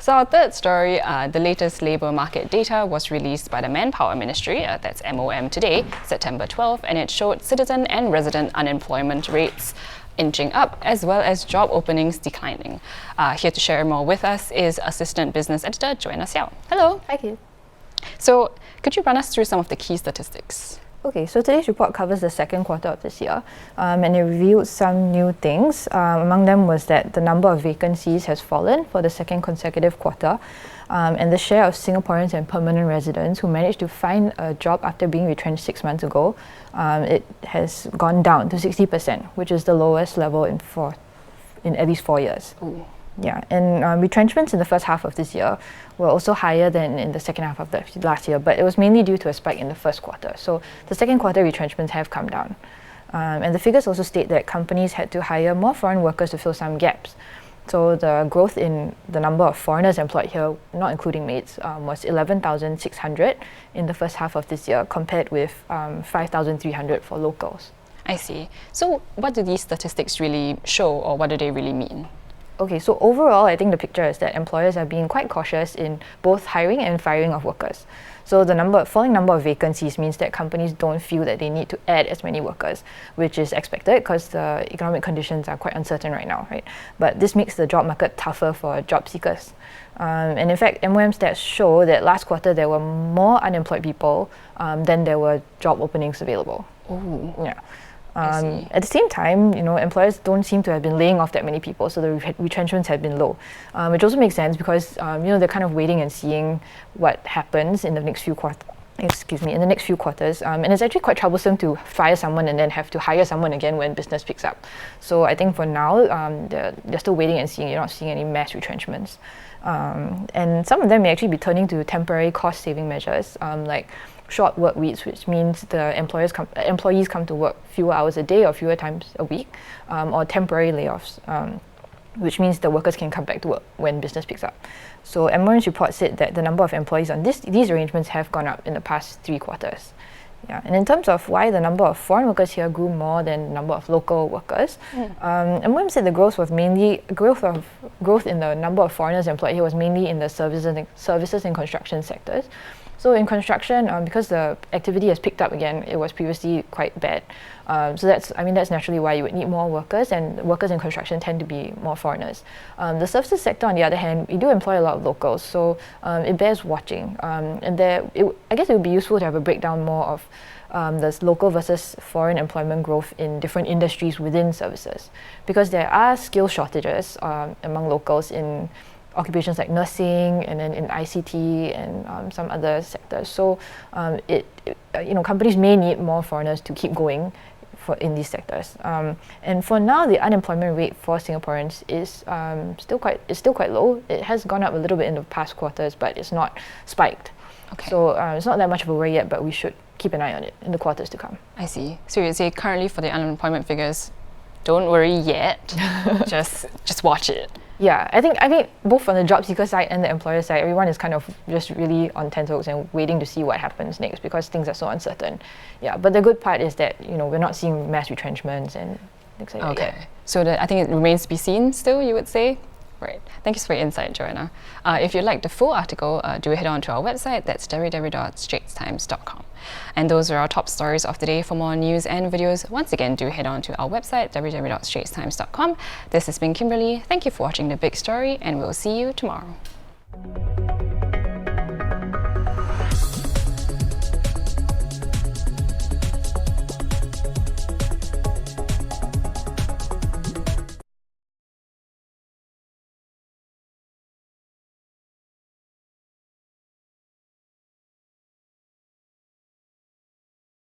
So our third story, the latest labour market data was released by the Manpower Ministry, that's MOM today, September 12, and it showed citizen and resident unemployment rates inching up, as well as job openings declining. Here to share more with us is Assistant Business Editor Joanna Seow. Hello. Hi, Kate. So could you run us through some of the key statistics? Okay, so today's report covers the second quarter of this year, and it revealed some new things. Among them was that the number of vacancies has fallen for the second consecutive quarter, and the share of Singaporeans and permanent residents who managed to find a job after being retrenched 6 months ago, it has gone down to 60%, which is the lowest level in at least 4 years. Ooh. Yeah, and retrenchments in the first half of this year were also higher than in the second half of the last year, but it was mainly due to a spike in the first quarter. So the second quarter retrenchments have come down. And the figures also state that companies had to hire more foreign workers to fill some gaps. So the growth in the number of foreigners employed here, not including maids, was 11,600 in the first half of this year, compared with 5,300 for locals. I see. So what do these statistics really show, or what do they really mean? Okay, so overall, I think the picture is that employers are being quite cautious in both hiring and firing of workers. So the falling number of vacancies means that companies don't feel that they need to add as many workers, which is expected because the economic conditions are quite uncertain right now, right? But this makes the job market tougher for job seekers. And in fact, MOM stats show that last quarter there were more unemployed people than there were job openings available. Ooh. Yeah. At the same time, employers don't seem to have been laying off that many people, so the retrenchments have been low, which also makes sense because they're kind of waiting and seeing what happens in the next few quarters. And it's actually quite troublesome to fire someone and then have to hire someone again when business picks up. So I think for now, they're still waiting and seeing. You're not seeing any mass retrenchments. And some of them may actually be turning to temporary cost-saving measures, like short work weeks, which means the employees come to work fewer hours a day or fewer times a week, or temporary layoffs, which means the workers can come back to work when business picks up. So MOM's report said that the number of employees on these arrangements have gone up in the past 3 quarters. Yeah, and in terms of why the number of foreign workers here grew more than the number of local workers, MOM said the growth in the number of foreigners employed here was mainly in the services and construction sectors. So in construction, because the activity has picked up again, it was previously quite bad. So that's naturally why you would need more workers, and workers in construction tend to be more foreigners. The services sector, on the other hand, we do employ a lot of locals, so it bears watching. I guess it would be useful to have a breakdown more of the local versus foreign employment growth in different industries within services, because there are skill shortages among locals in occupations like nursing and then in ICT and some other sectors. So companies may need more foreigners to keep going in these sectors. And for now, the unemployment rate for Singaporeans is still quite low. It has gone up a little bit in the past quarters, but it's not spiked. Okay. So it's not that much of a worry yet, but we should keep an eye on it in the quarters to come. I see. So you'd say currently for the unemployment figures, don't worry yet. just watch it. Yeah, I think both from the job seeker side and the employer side, everyone is kind of just really on tenterhooks and waiting to see what happens next because things are so uncertain. Yeah, but the good part is that we're not seeing mass retrenchments and things like that yet. Okay, so I think it remains to be seen still, you would say? Right. Thank you for your insight, Joanna. If you'd like the full article, do head on to our website. That's www.straitstimes.com. And those are our top stories of the day. For more news and videos, once again, do head on to our website, www.straitstimes.com. This has been Kimberly. Thank you for watching The Big Story, and we'll see you tomorrow.